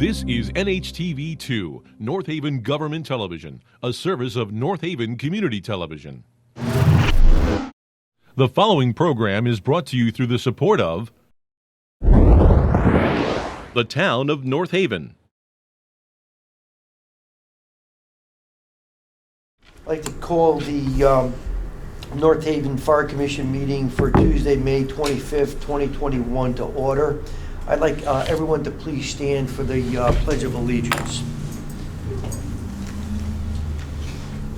This is NHTV2, North Haven Government Television, a service of North Haven Community Television. The following program is brought to you through the support of the town of North Haven. I'd like to call the North Haven Fire Commission meeting for Tuesday, May 25th, 2021 to order. I'd like everyone to please stand for the Pledge of Allegiance.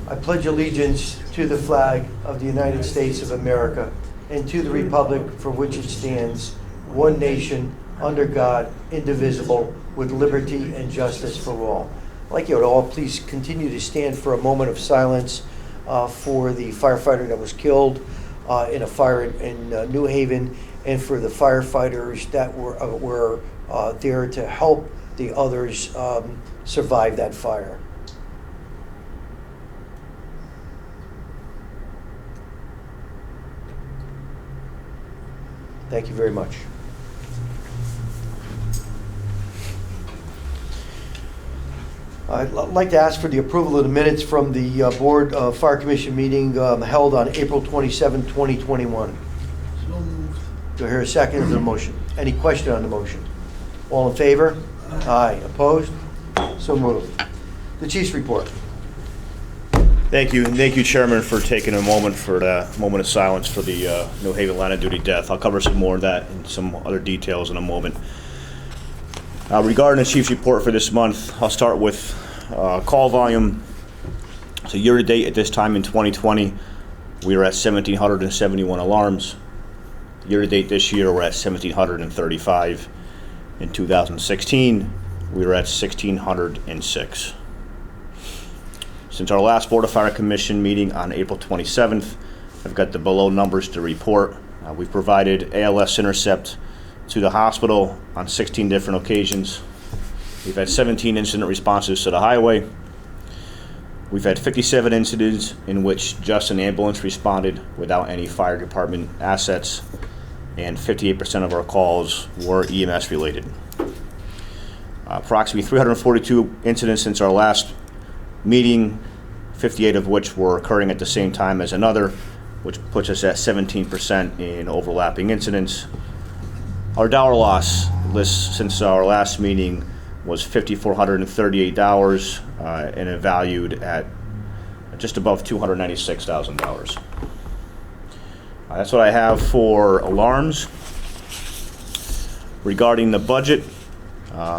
I pledge allegiance to the flag of the United States of America and to the republic for which it stands, one nation, under God, indivisible, with liberty and justice for all. I'd like you to all please continue to stand for a moment of silence for the firefighter that was killed in a fire in New Haven, and for the firefighters that were there to help the others survive that fire. Thank you very much. I'd like to ask for the approval of the minutes from the Board of Fire Commission meeting held on April 27, 2021. So moved. Do I hear a second to the motion? Any question on the motion? All in favor? Aye. Opposed? So moved. The Chief's report. Thank you, and thank you, Chairman, for taking a moment of silence for the New Haven line of duty death. I'll cover some more of that and some other details in a moment. Regarding the Chief's report for this month, I'll start with call volume. So year to date at this time in 2020, we were at 1,771 alarms. Year to date this year, we're at 1,735. In 2016, we were at 1,606. Since our last Board of Fire Commission meeting on April 27th, I've got the below numbers to report. We've provided ALS intercept to the hospital on 16 different occasions. We've had 17 incident responses to the highway. We've had 57 incidents in which just an ambulance responded without any fire department assets, and 58% of our calls were EMS related. Approximately 342 incidents since our last meeting, 58 of which were occurring at the same time as another, which puts us at 17% in overlapping incidents. Our dollar loss list since our last meeting was $5,438 and it valued at just above $296,000. That's what I have for alarms. Regarding the budget,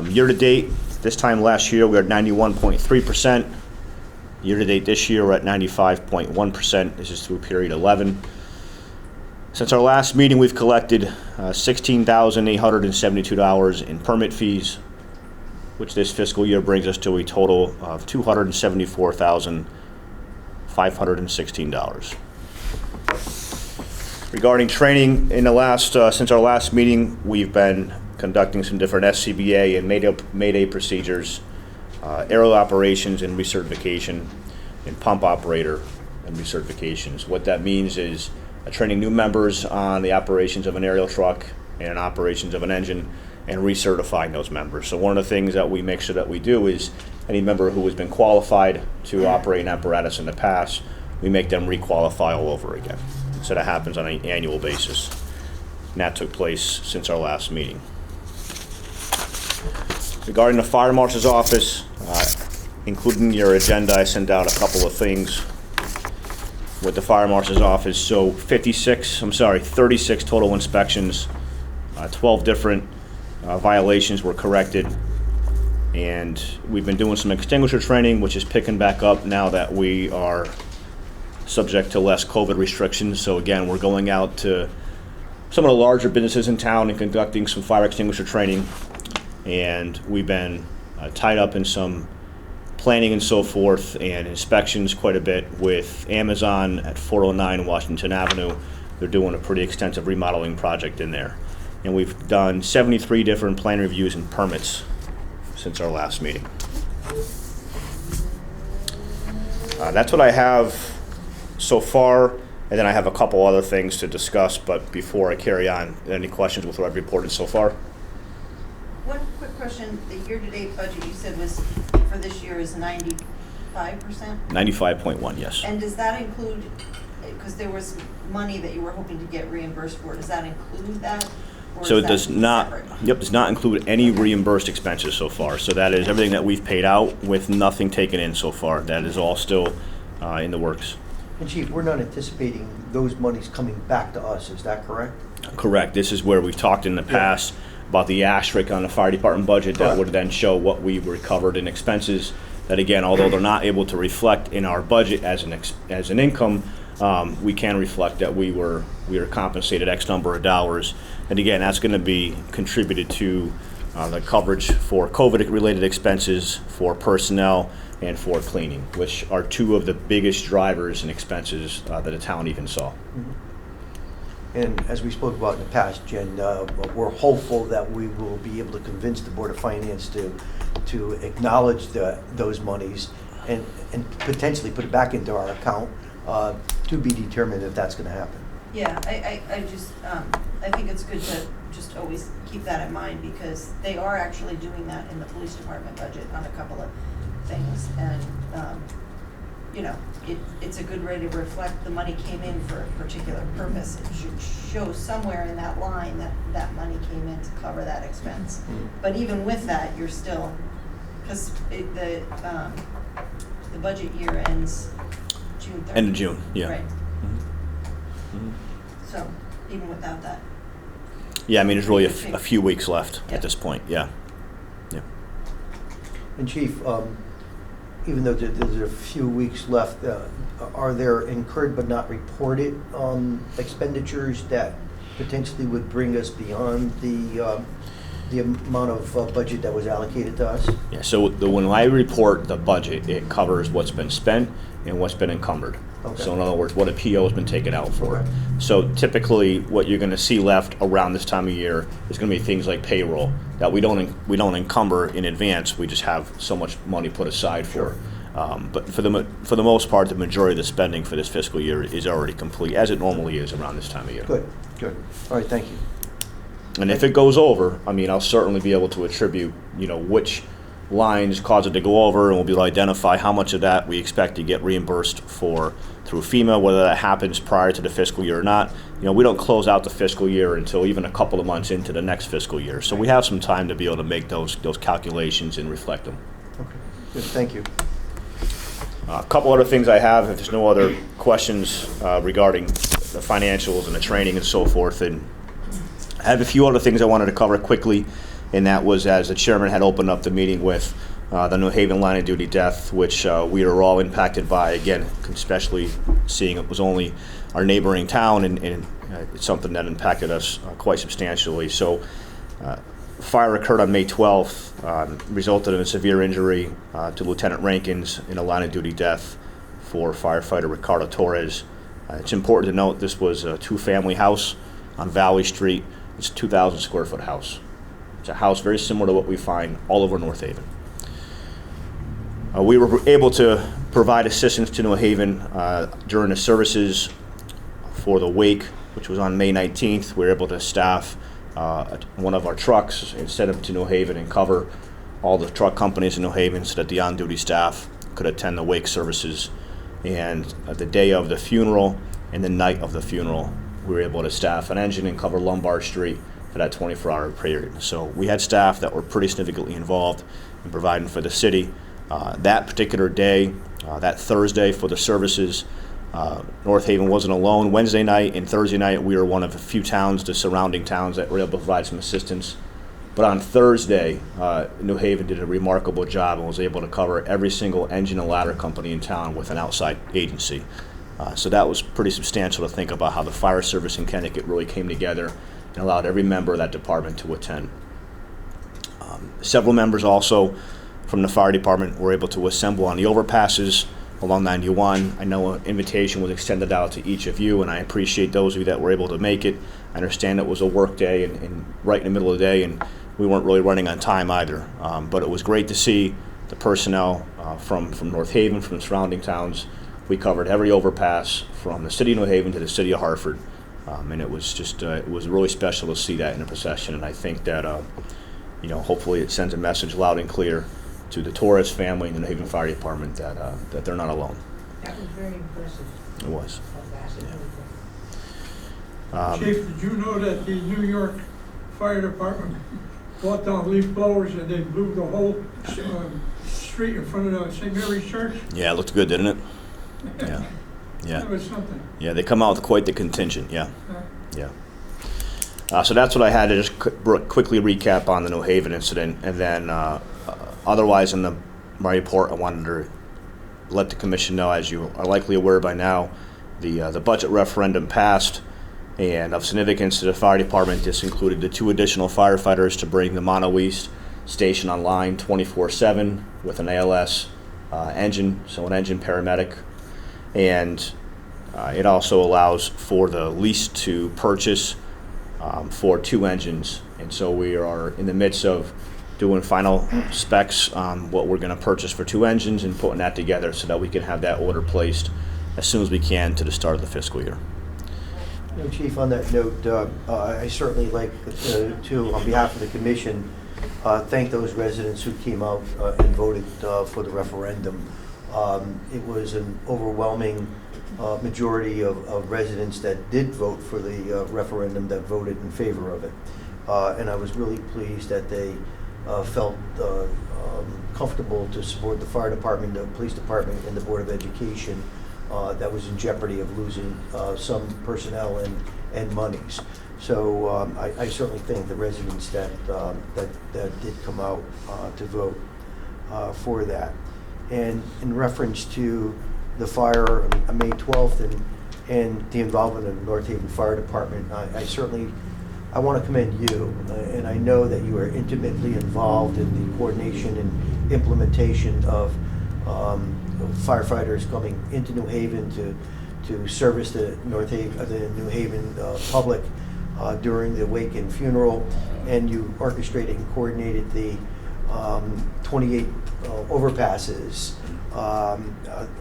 year to date, this time last year we were at 91.3%. Year to date this year we're at 95.1%. This is through period 11. Since our last meeting, we've collected $16,872 in permit fees, which this fiscal year brings us to a total of $274,516. Regarding training, in the last since our last meeting, we've been conducting some different SCBA and Mayday procedures, aerial operations and recertification, and pump operator and recertifications. What that means is training new members on the operations of an aerial truck and operations of an engine, and recertifying those members. So one of the things that we make sure that we do is any member who has been qualified to operate an apparatus in the past, we make them requalify all over again. So that happens on an annual basis. And that took place since our last meeting. Regarding the Fire Marshal's office, including your agenda, I sent out a couple of things with the Fire Marshal's office. So 36 total inspections, 12 different violations were corrected, and we've been doing some extinguisher training, which is picking back up now that we are subject to less COVID restrictions. So again, we're going out to some of the larger businesses in town and conducting some fire extinguisher training, and we've been tied up in some planning and so forth and inspections quite a bit with Amazon at 409 Washington Avenue. They're doing a pretty extensive remodeling project in there. And we've done 73 different plan reviews and permits since our last meeting. That's what I have so far, and then I have a couple other things to discuss, but before I carry on, any questions with what I've reported so far? One quick quick question. The year-to-date budget you said was, for this year, is 95%? 95.1, yes. And does that include, because there was money that you were hoping to get reimbursed for, does that include that? Or So is it that does not, separate? does not include any reimbursed expenses so far. So that is everything that we've paid out with nothing taken in so far. That is all still in the works. And Chief, we're not anticipating those monies coming back to us, is that correct? Correct. This is where we've talked in the past about the asterisk on the fire department budget that Correct. would then show what we recovered in expenses. That again, although they're not able to reflect in our budget as an income, we can reflect that we were compensated X number of dollars. And again, that's going to be contributed to the coverage for COVID-related expenses, for personnel, and for cleaning, which are two of the biggest drivers in expenses that the town even saw. And as we spoke about in the past, Jen, we're hopeful that we will be able to convince the Board of Finance to acknowledge those monies and potentially put it back into our account, to be determined if that's going to happen. Yeah, I just, I think it's good to just always keep that in mind, because they are actually doing that in the police department budget on a couple of things. And, you know, it's a good way to reflect the money came in for a particular purpose. It should show somewhere in that line that that money came in to cover that expense. But even with that, you're still, because the budget year ends June 30th. End of June, yeah. Right. So, even without that. Yeah, I mean, there's really a few weeks left Yeah. at this point, yeah. Yeah. And Chief, even though there's a few weeks left, are there incurred but not reported expenditures that potentially would bring us beyond the amount of budget that was allocated to us? Yeah, so when I report the budget, it covers what's been spent and what's been encumbered. Okay. So in other words, what a PO has been taken out for. Okay. So typically, what you're going to see left around this time of year is going to be things like payroll that we don't encumber in advance. We just have so much money put aside for. But for the most part, the majority of the spending for this fiscal year is already complete, as it normally is around this time of year. Good. All right, thank you. And if it goes over, I mean, I'll certainly be able to attribute, which lines cause it to go over, and we'll be able to identify how much of that we expect to get reimbursed for through FEMA, whether that happens prior to the fiscal year or not. We don't close out the fiscal year until even a couple of months into the next fiscal year. So we have some time to be able to make those calculations and reflect them. Okay, good, thank you. A couple other things I have, if there's no other questions regarding the financials and the training and so forth. And I have a few other things I wanted to cover quickly, and that was as the chairman had opened up the meeting with the New Haven line of duty death, which we are all impacted by, again, especially seeing it was only our neighboring town, and it's something that impacted us quite substantially. So fire occurred on May 12th, resulted in a severe injury to Lieutenant Rankins in a line of duty death for firefighter Ricardo Torres. It's important to note this was a two-family house on Valley Street. It's a 2,000 square foot house. It's a house very similar to what we find all over North Haven. We were able to provide assistance to New Haven during the services for the wake, which was on May 19th. We were able to staff one of our trucks and send them to New Haven and cover all the truck companies in New Haven so that the on-duty staff could attend the wake services. And the day of the funeral and the night of the funeral, we were able to staff an engine and cover Lombard Street for that 24-hour period. So we had staff that were pretty significantly involved in providing for the city. That particular day, that Thursday for the services, North Haven wasn't alone. Wednesday night and Thursday night, we were one of a few towns, the surrounding towns, that were able to provide some assistance. But on Thursday, New Haven did a remarkable job and was able to cover every single engine and ladder company in town with an outside agency. So that was pretty substantial to think about how the fire service in Connecticut really came together and allowed every member of that department to attend. Several members also from the fire department were able to assemble on the overpasses along 91. I know an invitation was extended out to each of you, and I appreciate those of you that were able to make it. I understand it was a work day and right in the middle of the day, and we weren't really running on time either. But it was great to see the personnel from North Haven, from the surrounding towns. We covered every overpass from the city of New Haven to the city of Hartford. And it was just, it was really special to see that in a procession. And I think that, hopefully it sends a message loud and clear to the Torres family and the New Haven Fire Department that they're not alone. That was very impressive. It was. Chief, did you know that the New York Fire Department brought down leaf blowers and they blew the whole street in front of the St. Mary's Church? Yeah, it looked good, didn't it? Yeah. Yeah. That was something. Yeah, they come out with quite the contingent, yeah. Yeah. So that's what I had to just quickly recap on the New Haven incident. And then otherwise in my report, I wanted to let the commission know, as you are likely aware by now, the budget referendum passed. And of significance to the fire department, this included the 2 additional firefighters to bring the Mono East station online 24/7 with an ALS engine, so an engine paramedic. And it also allows for the lease to purchase for 2 engines. And so we are in the midst of doing final specs on what we're going to purchase for 2 engines and putting that together so that we can have that order placed as soon as we can to the start of the fiscal year. Chief, on that note, I certainly like to, on behalf of the commission, thank those residents who came out and voted for the referendum. It was an overwhelming majority of residents that did vote for the referendum that voted in favor of it. And I was really pleased that they felt comfortable to support the fire department, the police department, and the Board of Education that was in jeopardy of losing some personnel and monies. So I certainly thank the residents that did come out to vote for that. And in reference to the fire on May 12th and the involvement of the North Haven Fire Department, I want to commend you, and I know that you are intimately involved in the coordination and implementation of firefighters coming into New Haven to service the New Haven public during the wake and funeral, and you orchestrated and coordinated the 28 overpasses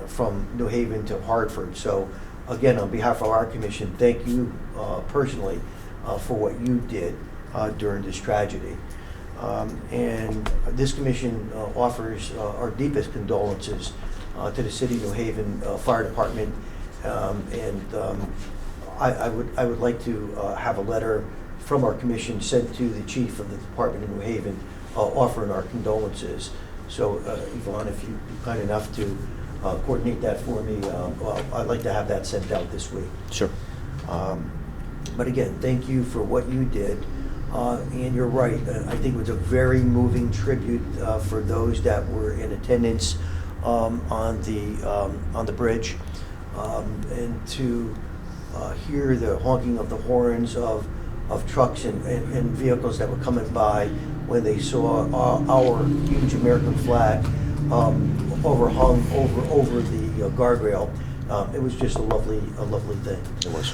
from New Haven to Hartford. So again, on behalf of our commission, thank you personally for what you did during this tragedy. And this commission offers our deepest condolences to the City of New Haven Fire Department, and I would like to have a letter from our commission sent to the Chief of the Department of New Haven offering our condolences. So Yvonne, if you'd be kind enough to coordinate that for me, well, I'd like to have that sent out this week. Sure. But again, thank you for what you did. And you're right, I think it was a very moving tribute for those that were in attendance on the bridge, and to hear the honking of the horns of trucks and vehicles that were coming by when they saw our huge American flag overhung over the guardrail. It was just a lovely thing. It was.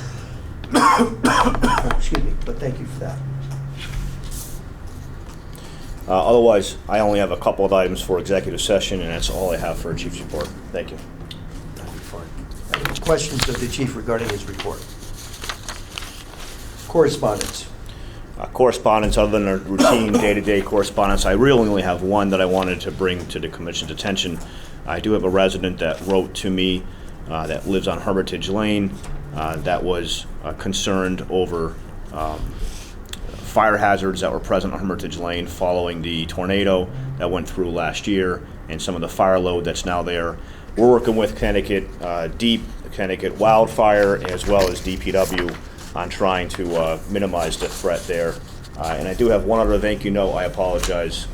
Excuse me, but thank you for that. Otherwise, I only have a couple of items for executive session, and that's all I have for a chief's report. Thank you. That'd be fine. Any questions of the chief regarding his report? Correspondence. Correspondence, other than a routine day-to-day correspondence, I really only have one that I wanted to bring to the commission's attention. I do have a resident that wrote to me that lives on Hermitage Lane that was concerned over fire hazards that were present on Hermitage Lane following the tornado that went through last year and some of the fire load that's now there. We're working with Connecticut Connecticut Wildfire as well as DPW on trying to minimize the threat there. And I do have one other thank you note. I apologize.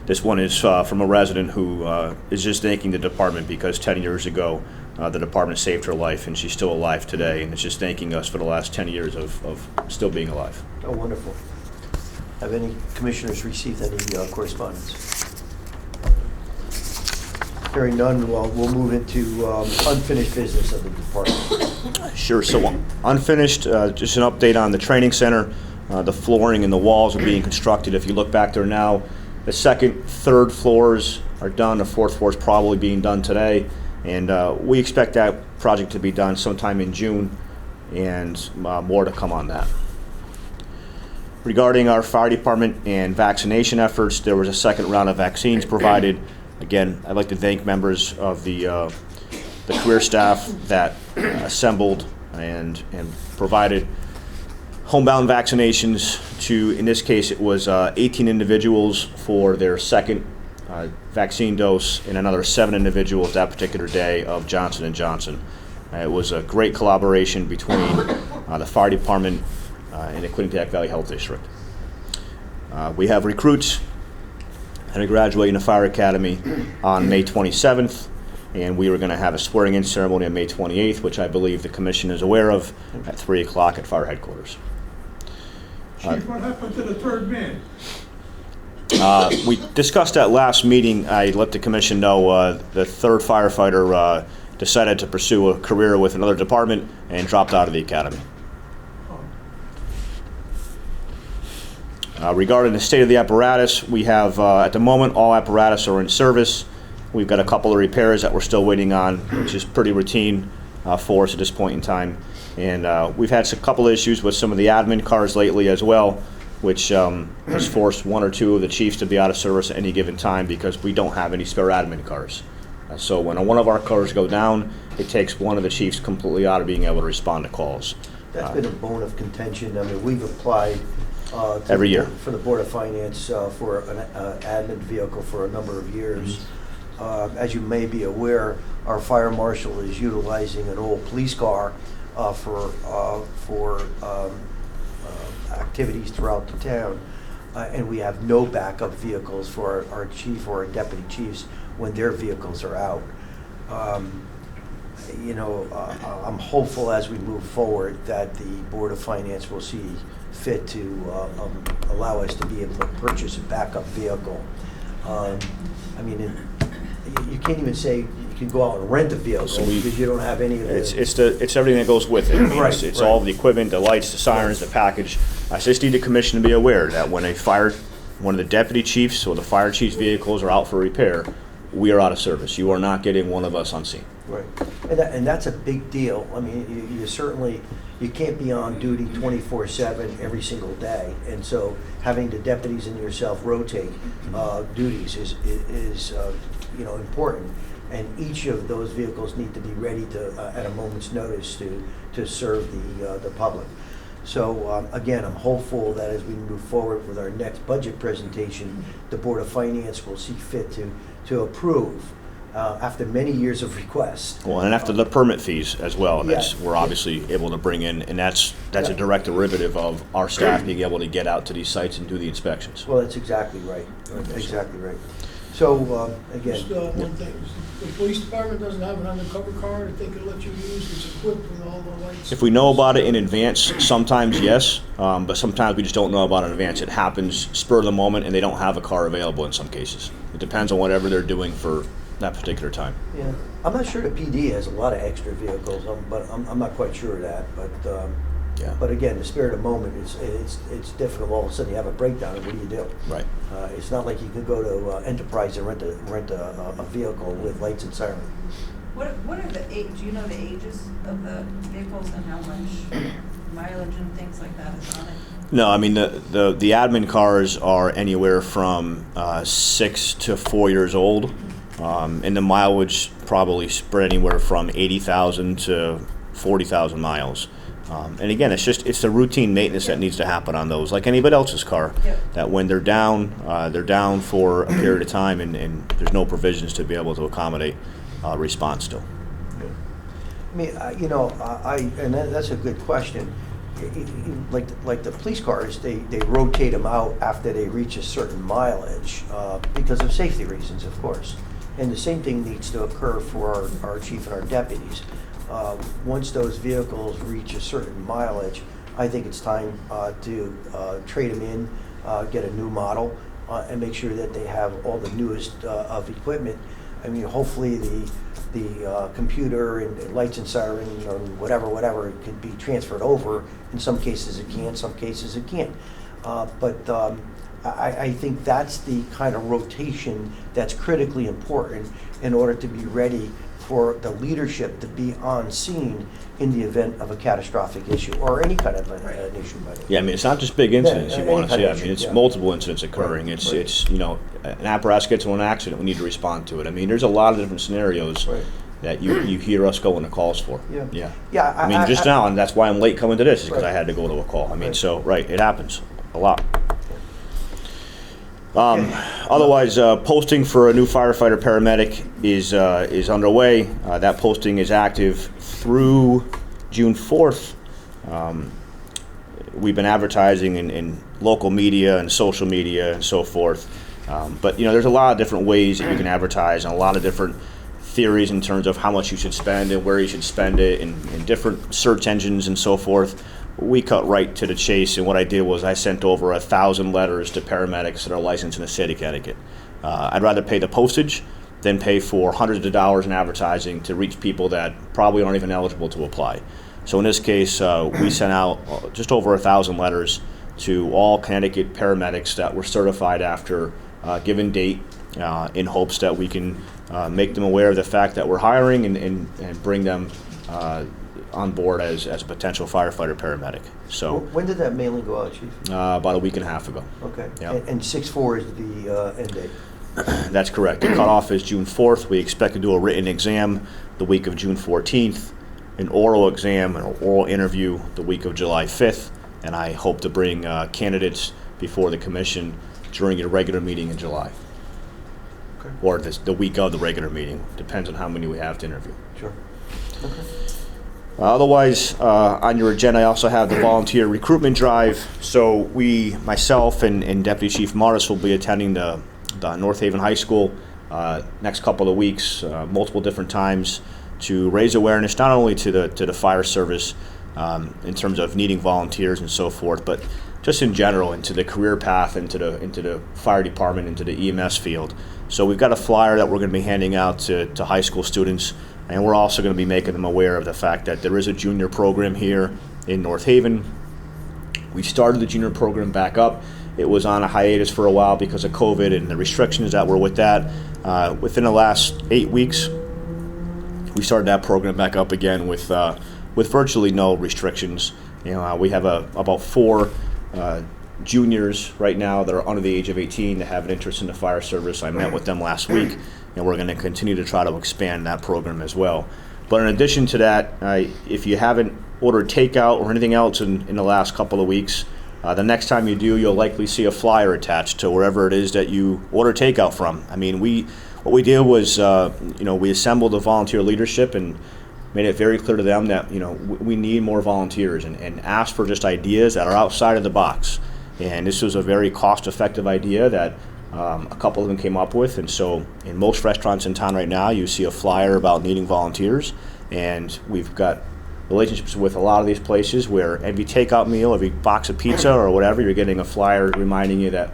This one is from a resident who is just thanking the department because 10 years ago the department saved her life, and she's still alive today, and it's just thanking us for the last 10 years of still being alive. Oh, wonderful. Have any commissioners received any correspondence? Hearing none, we'll move into unfinished business of the department. Sure. So unfinished, just an update on the training center. The flooring and the walls are being constructed. If you look back there now, the second, third floors are done. The fourth floor is probably being done today. And we expect that project to be done sometime in June, and more to come on that. Regarding our fire department and vaccination efforts, there was a second round of vaccines provided. Again, I'd like to thank members of the career staff that assembled and provided homebound vaccinations to, in this case, it was 18 individuals for their second vaccine dose and another 7 individuals that particular day of Johnson & Johnson. It was a great collaboration between the fire department and the Quinnipiac Valley Health District. We have recruits that are graduating the fire academy on May 27th, and we were going to have a swearing-in ceremony on May 28th, which I believe the commission is aware of, at 3 o'clock at fire headquarters. Chief, what happened to the third man? We discussed that last meeting. I let the commission know the third firefighter decided to pursue a career with another department and dropped out of the academy. Regarding the state of the apparatus, we have, at the moment, all apparatus are in service. We've got a couple of repairs that we're still waiting on, which is pretty routine for us at this point in time. And we've had a couple of issues with some of the admin cars lately as well, which has forced 1 or 2 of the chiefs to be out of service at any given time because we don't have any spare admin cars. So when one of our cars go down, it takes one of the chiefs completely out of being able to respond to calls. That's been a bone of contention. I mean, we've applied Every year. For the Board of Finance for an admin vehicle for a number of years. As you may be aware, our fire marshal is utilizing an old police car for activities throughout the town, and we have no backup vehicles for our chief or our deputy chiefs when their vehicles are out. I'm hopeful as we move forward that the Board of Finance will see fit to allow us to be able to purchase a backup vehicle. You can't even say you can go out and rent a vehicle because you don't have any of it. It's everything that goes with it. I mean, Right, it's right. all the equipment, the lights, the sirens, the package. I just need the commission to be aware that when one of the deputy chiefs or the fire chief's vehicles are out for repair, we are out of service. You are not getting one of us on scene. Right, and that's a big deal. I mean, you can't be on duty 24/7 every single day, and so having the deputies and yourself rotate duties is important. And each of those vehicles need to be ready to at a moment's notice to serve the public. So again, I'm hopeful that as we move forward with our next budget presentation, the Board of Finance will see fit to approve. After many years of requests. Well, and after the permit fees as well, Yeah. we're obviously able to bring in, and that's a direct derivative of our staff being able to get out to these sites and do the inspections. Well, that's exactly right. Exactly right. So again, Just one thing, the police department doesn't have an undercover car that they could let you use, it's equipped with all the lights. If we know about it in advance, sometimes yes, but sometimes we just don't know about it in advance. It happens spur of the moment, and they don't have a car available in some cases. It depends on whatever they're doing for that particular time. yeah, I'm not sure the PD has a lot of extra vehicles, but I'm not quite sure of that. Yeah. But again, the spirit of the moment it's difficult. All of a sudden you have a breakdown, and what do you do? Right. It's not like you can go to Enterprise and rent a vehicle with lights and siren. What are do you know the ages of the vehicles and how much mileage and things like that is on it? No, I mean, the admin cars are anywhere from 6 to 4 years old, and the mileage probably spread anywhere from 80,000 to 40,000 miles. And again, it's the routine maintenance that needs to happen on those, like anybody else's car. Yep. That when they're down for a period of time, and there's no provisions to be able to accommodate response to. I mean, and that's a good question. Like the police cars, they rotate them out after they reach a certain mileage because of safety reasons, of course. And the same thing needs to occur for our chief and our deputies. Once those vehicles reach a certain mileage, I think it's time to trade them in, get a new model, and make sure that they have all the newest of equipment. I mean, hopefully the computer and lights and siren or whatever it can be transferred over. In some cases it can, some cases it can't. But I think that's the kind of rotation that's critically important in order to be ready for the leadership to be on scene in the event of a catastrophic issue or any kind of an issue. By the way. Yeah, I mean, it's not just big incidents you any want to kind see. of I mean, issue, it's yeah. multiple incidents occurring. Right, It's, right. it's, you know, an apparatus gets into an accident, we need to respond to it. I mean, there's a lot of different scenarios Right. that you hear us going to calls for. Yeah. Yeah. Yeah, I mean, just now, and that's why I'm late coming to this, is because Right. I had to go to a call. I mean, Right. so, right, it happens a lot. Otherwise, posting for a new firefighter paramedic is underway. That posting is active through June 4th. We've been advertising in local media and social media and so forth. But you know, there's a lot of different ways that you can advertise, and a lot of different theories in terms of how much you should spend and where you should spend it, and different search engines and so forth. We cut right to the chase, and what I did was I sent over 1,000 letters to paramedics that are licensed in the state of Connecticut. I'd rather pay the postage than pay for hundreds of dollars in advertising to reach people that probably aren't even eligible to apply. So in this case, we sent out just over 1,000 letters to all Connecticut paramedics that were certified after a given date, in hopes that we can make them aware of the fact that we're hiring and bring them on board as a potential firefighter paramedic. So When did that mailing go out, Chief? about a week and a half ago. Okay. Yeah. And 6/4 is the end date. That's correct. The cutoff is June 4th. We expect to do a written exam the week of June 14th, an oral exam, an oral interview the week of July 5th, and I hope to bring candidates before the commission during a regular meeting in July. Okay. Or the week of the regular meeting. Depends on how many we have to interview. Sure. Okay. Otherwise, on your agenda, I also have the volunteer recruitment drive. So myself and Deputy Chief Morris will be attending the North Haven High School next couple of weeks, multiple different times, to raise awareness not only to the fire service in terms of needing volunteers and so forth, but just in general into the career path, into the fire department, into the EMS field. So we've got a flyer that we're going to be handing out to high school students. And we're also going to be making them aware of the fact that there is a junior program here in North Haven. We started the junior program back up. It was on a hiatus for a while because of COVID and the restrictions that were with that. Within the last 8 weeks, we started that program back up again with virtually no restrictions. You know, we have about 4 juniors right now that are under the age of 18 that have an interest in the fire service. I met with them last week, and we're going to continue to try to expand that program as well. But in addition to that, if you haven't ordered takeout or anything else in the last couple of weeks, the next time you do, you'll likely see a flyer attached to wherever it is that you order takeout from. I mean, what we did was, we assembled the volunteer leadership and made it very clear to them that, we need more volunteers, and asked for just ideas that are outside of the box. And this was a very cost-effective idea that a couple of them came up with. And so in most restaurants in town right now, you see a flyer about needing volunteers. And we've got relationships with a lot of these places where every takeout meal, every box of pizza or whatever, you're getting a flyer reminding you that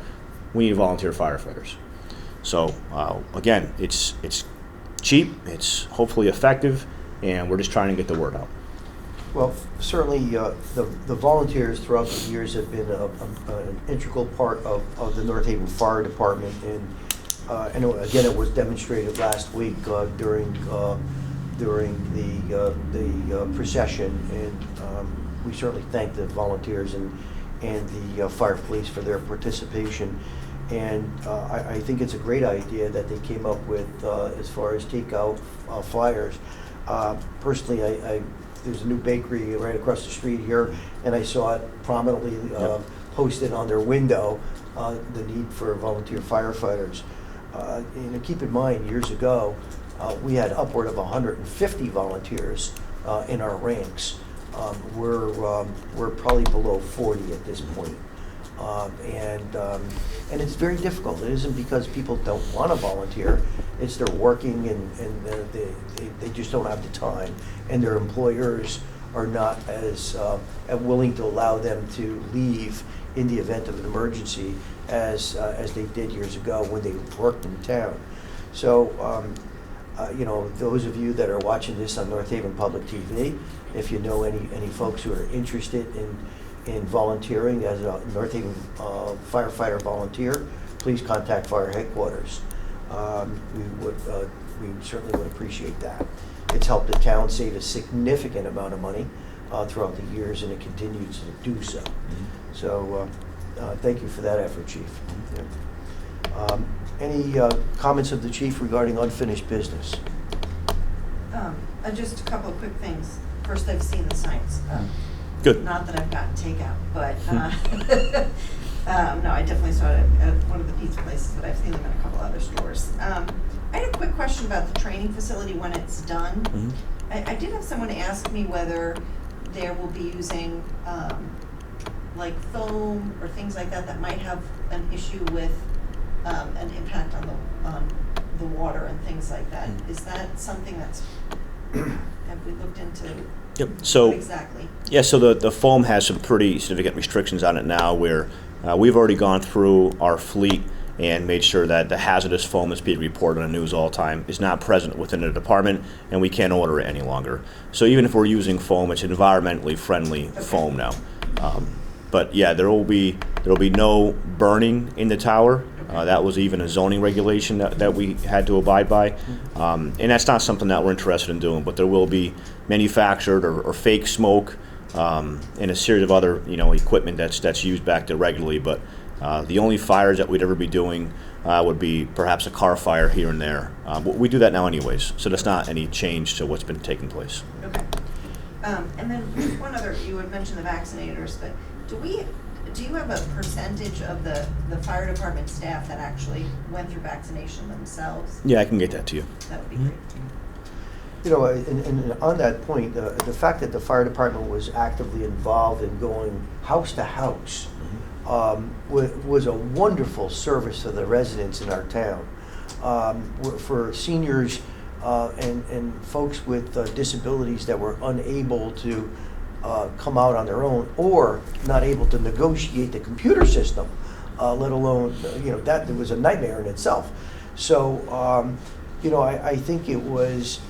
we need volunteer firefighters. So again, it's cheap, it's hopefully effective, and we're just trying to get the word out. Well, certainly the volunteers throughout the years have been an integral part of the North Haven Fire Department, and again, it was demonstrated last week during the procession, and we certainly thank the volunteers and the fire police for their participation. And I think it's a great idea that they came up with as far as takeout flyers. Personally, there's a new bakery right across the street here, and I saw it prominently posted on their window, the need for volunteer firefighters. Keep in mind, years ago, we had upward of 150 volunteers in our ranks. We're probably below 40 at this point. And it's very difficult. It isn't because people don't want to volunteer. It's they're working and they just don't have the time, and their employers are not as willing to allow them to leave in the event of an emergency as they did years ago when they worked in town. So those of you that are watching this on North Haven Public TV, if you know any folks who are interested in volunteering as a North Haven firefighter volunteer, please contact Fire Headquarters. We would we certainly would appreciate that. It's helped the town save a significant amount of money throughout the years, and it continues to do so. So thank you for that effort, Chief. Yeah. Any comments of the chief regarding unfinished business? Just a couple of quick things. First, I've seen the signs. Good. Not that I've gotten takeout, but no, I definitely saw it at one of the pizza places, but I've seen them in a couple other stores. I had a quick question about the training facility when it's done. I did have someone ask me whether there will be using like foam or things like that that might have an issue with an impact on the water and things like that. Is that something that's, have we looked into? Yep. So what exactly? Yeah, so the foam has some pretty significant restrictions on it now where we've already gone through our fleet and made sure that the hazardous foam that's being reported on the news all the time is not present within the department, and we can't order it any longer. So even if we're using foam, it's environmentally friendly foam now. But yeah, there will be no burning in the tower. That was even a zoning regulation that we had to abide by. And that's not something that we're interested in doing, but there will be manufactured or fake smoke and a series of other equipment that's used back there regularly. But the only fires that we'd ever be doing would be perhaps a car fire here and there. But we do that now anyways, so that's not any change to what's been taking place. Okay. And then just one other, you had mentioned the vaccinators, but do you have a percentage of the fire department staff that actually went through vaccination themselves? Yeah, I can get that to you. That would be great. You know, and on that point, the fact that the fire department was actively involved in going house to house was a wonderful service to the residents in our town. For seniors and folks with disabilities that were unable to come out on their own or not able to negotiate the computer system, let alone, that was a nightmare in itself. So, I think it was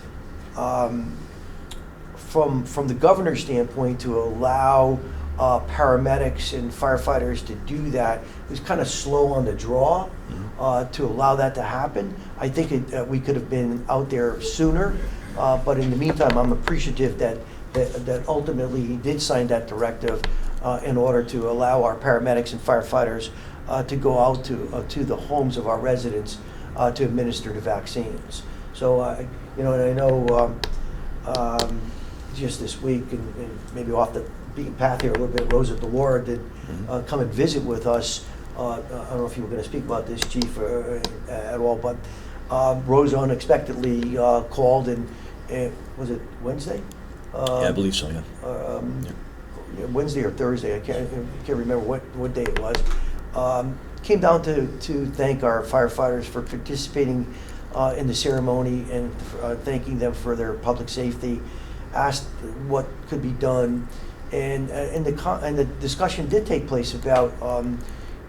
from the governor's standpoint to allow paramedics and firefighters to do that. It was kind of slow on the draw to allow that to happen. I think we could have been out there sooner, but in the meantime, I'm appreciative that ultimately he did sign that directive in order to allow our paramedics and firefighters to go out to the homes of our residents to administer the vaccines. So, and I know just this week, and maybe off the beaten path here a little bit, Rosa Delora did come and visit with us. I don't know if you were going to speak about this, Chief, at all, but Rosa unexpectedly called and was it Wednesday? Yeah, I believe so, yeah. Wednesday or Thursday, I can't remember what day it was. Came down to thank our firefighters for participating in the ceremony and thanking them for their public safety. Asked what could be done, and the discussion did take place about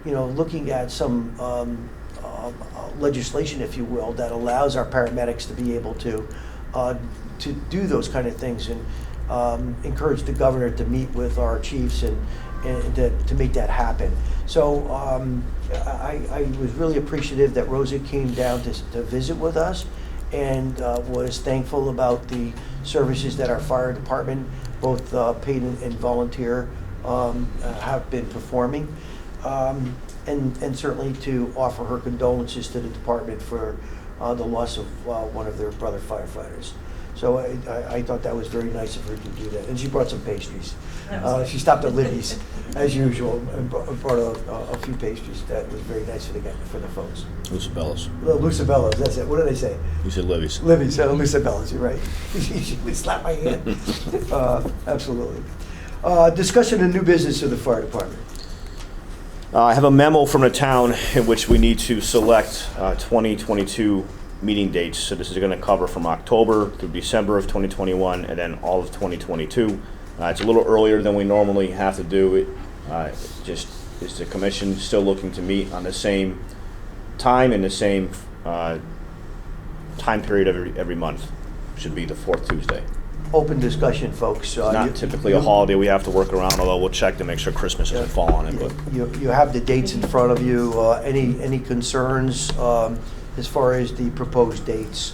looking at some legislation, if you will, that allows our paramedics to be able to do those kind of things, and encourage the governor to meet with our chiefs and to make that happen. So I was really appreciative that Rosa came down to visit with us, and was thankful about the services that our fire department, both paid and volunteer, have been performing, and certainly to offer her condolences to the department for the loss of one of their brother firefighters. So I thought that was very nice of her to do that. And she brought some pastries. She stopped at Libby's, as usual, and brought a few pastries. That was very nice for the folks. Lucibellas. Lucibellas, that's it. What did I say? You said Libby's. Libby's, Lucibellas, you're right. She would slap my hand. Absolutely. Discussion of new business of the fire department. I have a memo from the town in which we need to select 2022 meeting dates. So this is going to cover from October through December of 2021 and then all of 2022. It's a little earlier than we normally have to do it. Just is the commission still looking to meet on the same time and the same time period every month. Should be the fourth Tuesday. Open discussion, folks. It's not typically a holiday we have to work around, although we'll check to make sure Christmas doesn't fall on it. But You have the dates in front of you. Any concerns as far as the proposed dates?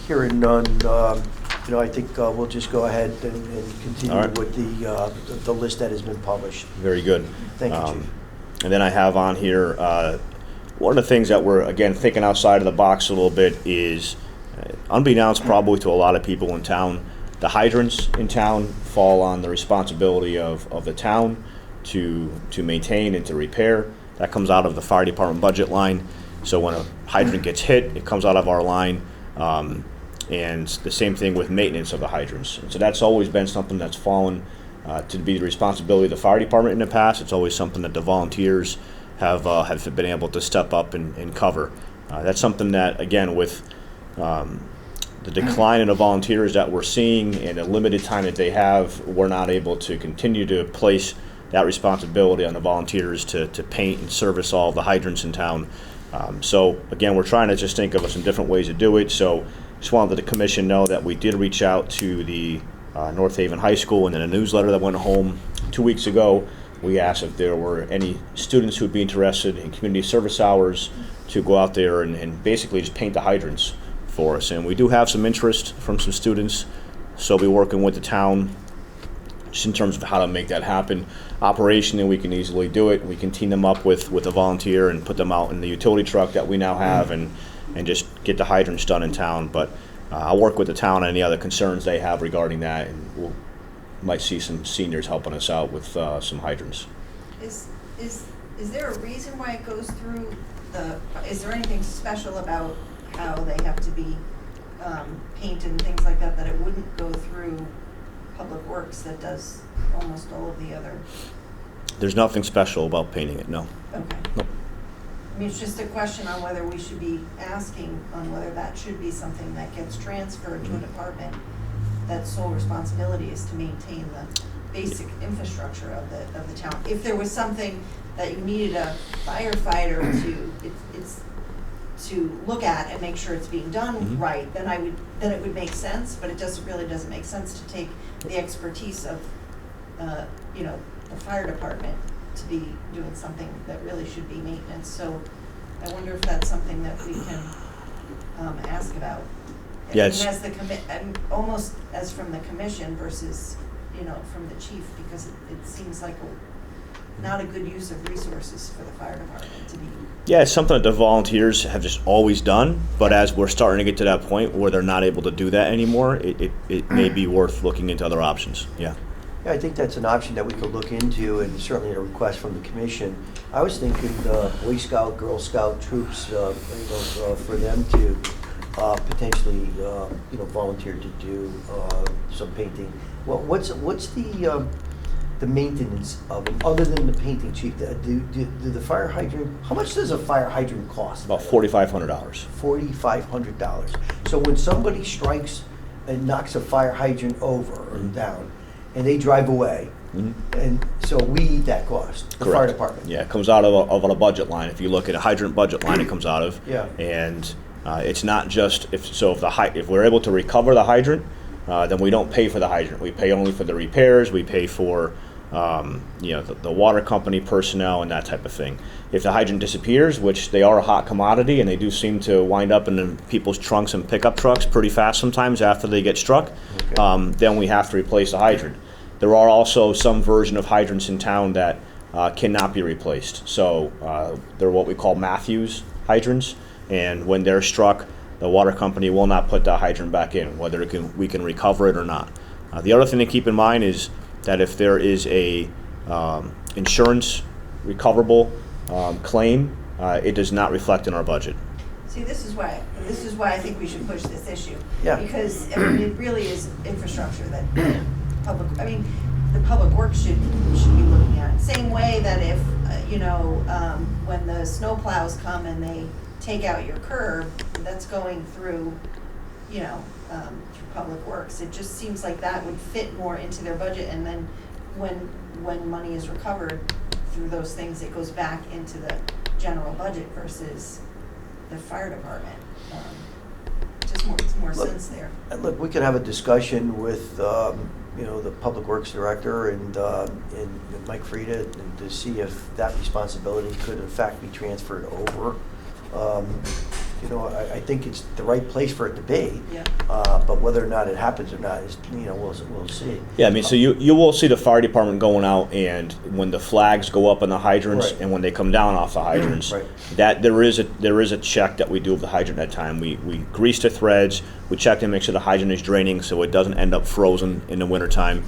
Hearing none, I think we'll just go ahead and continue All right. with the list that has been published. Very good. Thank you, Chief. And then I have on here, one of the things that we're, again, thinking outside of the box a little bit is, unbeknownst probably to a lot of people in town, the hydrants in town fall on the responsibility of the town to maintain and to repair. That comes out of the fire department budget line. So when a hydrant gets hit, it comes out of our line. And the same thing with maintenance of the hydrants. And so that's always been something that's fallen to be the responsibility of the fire department in the past. It's always something that the volunteers have been able to step up and cover. That's something that, again, with the decline in the volunteers that we're seeing and the limited time that they have, we're not able to continue to place that responsibility on the volunteers to paint and service all the hydrants in town. So again, we're trying to just think of some different ways to do it. So just wanted the commission know that we did reach out to the North Haven High School, and in a newsletter that went home 2 weeks ago, we asked if there were any students who'd be interested in community service hours to go out there and basically just paint the hydrants for us. And we do have some interest from some students, so we'll be working with the town just in terms of how to make that happen. Operationally, we can easily do it. We can team them up with a volunteer and put them out in the utility truck that we now have and just get the hydrants done in town. But I'll work with the town on any other concerns they have regarding that, and might see some seniors helping us out with some hydrants. Is there a reason why it goes through is there anything special about how they have to be painted and things like that it wouldn't go through Public Works that does almost all of the other? There's nothing special about painting it, no. Okay. Nope. I mean, it's just a question on whether we should be asking on whether that should be something that gets transferred to a department that's sole responsibility is to maintain the basic infrastructure of the town. If there was something that you needed a firefighter to look at and make sure it's being done right, then it would make sense. But it really doesn't make sense to take the expertise of the fire department to be doing something that really should be maintenance. So I wonder if that's something that we can ask about. Yes. And almost as from the commission versus, from the chief, because it seems like not a good use of resources for the fire department to be. Yeah, it's something that the volunteers have just always done, but as we're starting to get to that point where they're not able to do that anymore, it may be worth looking into other options. Yeah. Yeah, I think that's an option that we could look into, and certainly a request from the commission. I was thinking Boy Scout, Girl Scout troops, for them to potentially, volunteer to do some painting. Well, what's the maintenance of it, other than the painting, Chief? Do the fire hydrant? How much does a fire hydrant cost? About $4,500. $4,500. So when somebody strikes and knocks a fire hydrant over or down, and they drive away, and so we eat that cost, the fire department. Yeah, it comes out of a budget line. If you look at a hydrant budget line, it comes out of. Yeah. And it's not just if we're able to recover the hydrant, then we don't pay for the hydrant. We pay only for the repairs. We pay for the water company personnel and that type of thing. If the hydrant disappears, which they are a hot commodity and they do seem to wind up in people's trunks and pickup trucks pretty fast sometimes after they get struck, then we have to replace the hydrant. There are also some version of hydrants in town that cannot be replaced. So they're what we call Matthews hydrants, and when they're struck, the water company will not put the hydrant back in, whether we can recover it or not. The other thing to keep in mind is that if there is a insurance recoverable claim, it does not reflect in our budget. See, this is why I think we should push this issue. Yeah. Because it really is infrastructure that the public works should be looking at. Same way that if when the snow plows come and they take out your curb, that's going through through public works. It just seems like that would fit more into their budget, and then when money is recovered through those things, it goes back into the general budget versus the fire department. Just more sense there. Look, we could have a discussion with the Public Works Director and Mike Frieda, and to see if that responsibility could in fact be transferred over. you know, I think it's the right place for it to be. Yeah. But whether or not it happens or not is, you know, we'll see. Yeah, I mean, so you will see the fire department going out, and when the flags go up on the hydrants, Right. and when they come down off the hydrants, Right. that there is a check that we do of the hydrant at that time. We grease the threads, we check to make sure the hydrant is draining so it doesn't end up frozen in the wintertime.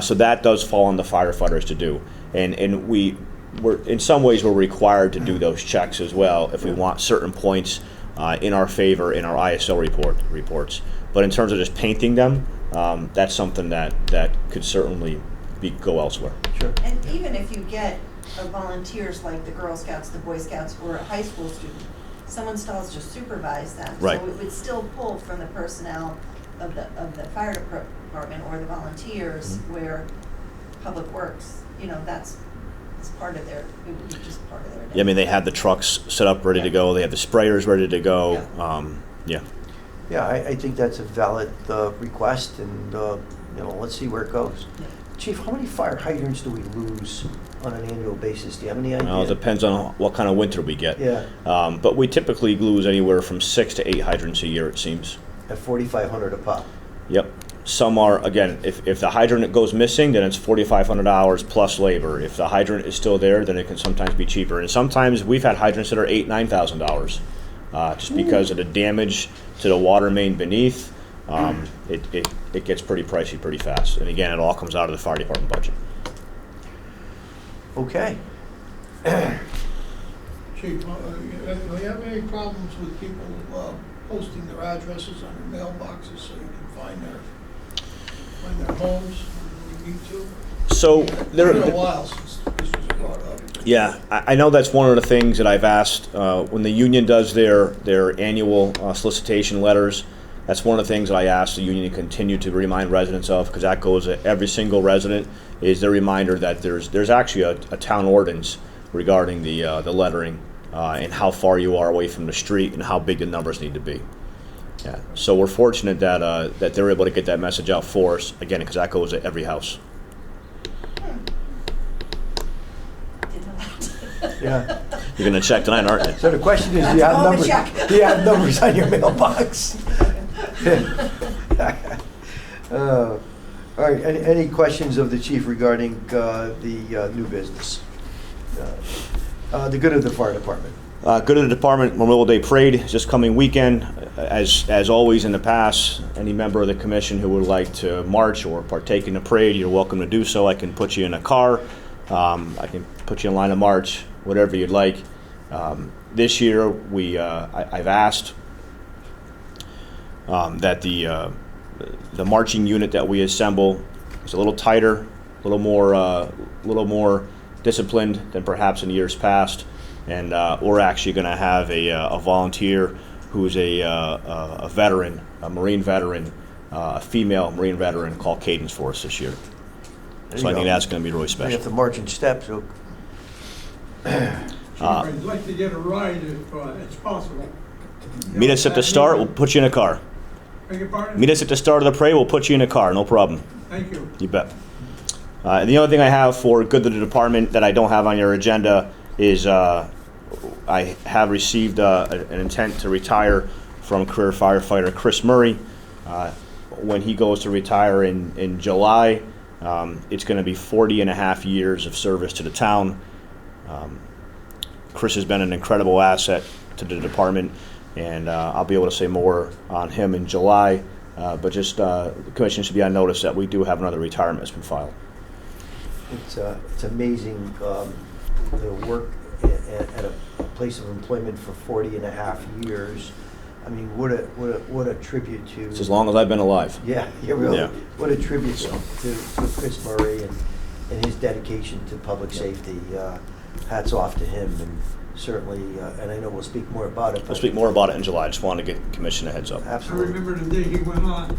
So that does fall on the firefighters to do, and we're in some ways we're required to do those checks as well if we want certain points in our favor in our ISO reports. But in terms of just painting them, that's something that could certainly go elsewhere. Sure. And even if you get volunteers like the Girl Scouts, the Boy Scouts, or a high school student, someone still has to supervise them. Right. So it would still pull from the personnel of the fire department or the volunteers, where Public Works, you know, it's part of their, it would be just part of their day. Yeah, I mean, they have the trucks set up ready to go, they have the sprayers ready to go. Yeah. Yeah, I think that's a valid request, and, you know, let's see where it goes. Chief, how many fire hydrants do we lose on an annual basis? Do you have any idea? Well, it depends on what kind of winter we get. Yeah. But we typically lose anywhere from 6 to 8 hydrants a year, it seems. At $4,500 a pop. Yep. Some are, again, if the hydrant goes missing, then it's $4,500 plus labor. If the hydrant is still there, then it can sometimes be cheaper. And sometimes we've had hydrants that are $8,000, $9,000, just because of the damage to the water main beneath. It gets pretty pricey pretty fast. And again, it all comes out of the fire department budget. Okay. Chief, do you have any problems with people posting their addresses on their mailboxes so you can find their homes when you need to? So It's been a while since this was brought up. Yeah, I know that's one of the things that I've asked when the union does their annual solicitation letters. That's one of the things that I asked the union to continue to remind residents of, because that goes to every single resident, is the reminder that there's actually a town ordinance regarding the lettering and how far you are away from the street and how big the numbers need to be. Yeah, so we're fortunate that they're able to get that message out for us, again, because that goes to every house. Yeah. You're going to check tonight, aren't you? So the question is, do you have Oh, the numbers? check. Do you have numbers on your mailbox? All right. Any questions of the chief regarding the new business? The good of the fire department. Good of the department, Memorial Day Parade is this coming weekend. As always in the past, any member of the commission who would like to march or partake in the parade, you're welcome to do so. I can put you in a car. I can put you in line of march, whatever you'd like. This year, I've asked that the marching unit that we assemble is a little tighter, a little more disciplined than perhaps in years past, and we're actually going to have a volunteer who's a veteran, a Marine veteran, a female Marine veteran called Cadence for us this year. So I think that's going to be really You special. have to march in steps. So Chief, I'd like to get a ride if it's possible. Meet us at the start, we'll put you in a car. Beg your pardon? Meet us at the start of the parade, we'll put you in a car, no problem. Thank you. You bet. And the other thing I have for good of the department that I don't have on your agenda is I have received an intent to retire from career firefighter Chris Murray. When he goes to retire in July, it's going to be 40 and a half years of service to the town. Chris has been an incredible asset to the department, and I'll be able to say more on him in July. But just the commission should be on notice that we do have another retirement that's been filed. it's amazing, the work at a place of employment for 40 and a half years. I mean, what a tribute to. It's as long as I've been alive. Yeah, really. Yeah. What a tribute to Chris Murray and his dedication to public safety. Hats off to him, and certainly, and I know we'll speak more about it. We'll speak more about it in July. I just wanted to give the commission a heads up. I Absolutely. remember the day he went on.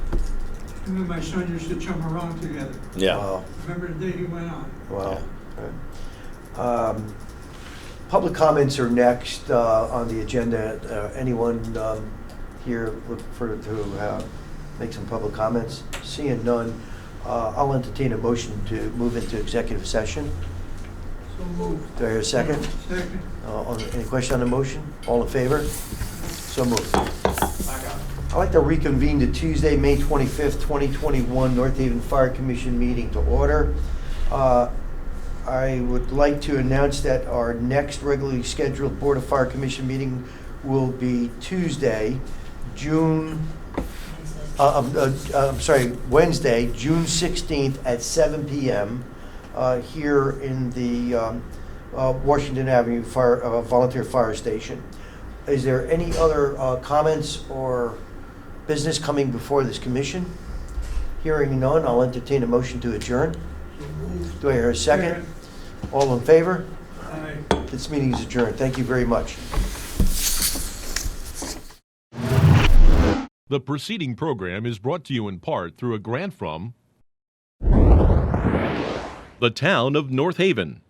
Him and my son used to chum around together. Yeah. Wow. Remember the day he went on? Wow. Public comments are next on the agenda. Anyone here look to make some public comments? Seeing none, I'll entertain a motion to move into executive session. So moved. Do I hear a second? Second. Any question on the motion? All in favor? So moved. I'd like to reconvene the Tuesday, May 25th, 2021 North Haven Fire Commission meeting to order. I would like to announce that our next regularly scheduled Board of Fire Commission meeting will be Tuesday, Wednesday, June 16th at 7 p.m. Here in the Washington Avenue Volunteer Fire Station. Is there any other comments or business coming before this commission? Hearing none, I'll entertain a motion to adjourn. Do I hear a second? All in favor? Aye. This meeting is adjourned. Thank you very much. The preceding program is brought to you in part through a grant from the town of North Haven.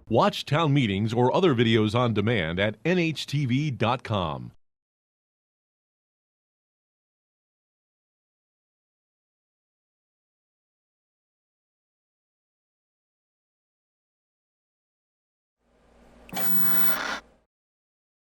Watch town meetings or other videos on demand at nhtv.com.